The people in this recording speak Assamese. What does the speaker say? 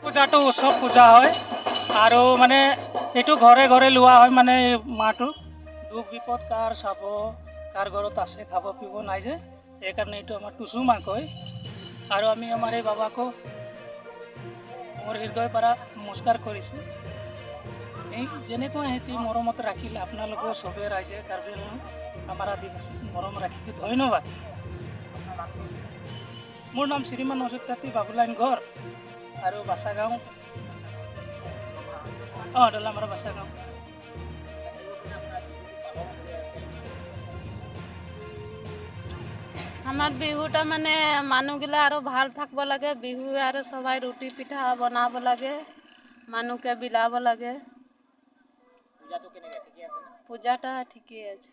পূজাটো উৎসৱ পূজা হয় আৰু মানে এইটো ঘৰে ঘৰে লোৱা হয় মানে মাহটো দুখ বিপদ কাৰ চাব কাৰ ঘৰত আছে খাব পিব নাই যে সেইকাৰণে এইটো আমাৰ টুচু মাহ কয় আৰু আমি আমাৰ এই বাবাকো মোৰ হৃদয়ৰ পৰা নমস্কাৰ কৰিছোঁ এই যেনেকৈ সিহঁতি মৰমত ৰাখিলে আপোনালোকেও চবে ৰাইজে কাৰ্বি আংলং আমাৰ আদিবাসী মৰম ৰাখি ধন্যবাদ। মোৰ নাম শ্ৰীমান অযোধ্যাতী বাবুলাইন ঘৰ আৰু বাসা গাঁও ডলামাৰা বাসা গাঁও। আমাৰ বিহুটা মানে মানুহগিলা আৰু ভাল থাকিব লাগে বিহু আৰু সবাই ৰুটি পিঠা বনাব লাগে মানুহকে বিলাব লাগে। পূজাটা ঠিকই আছে।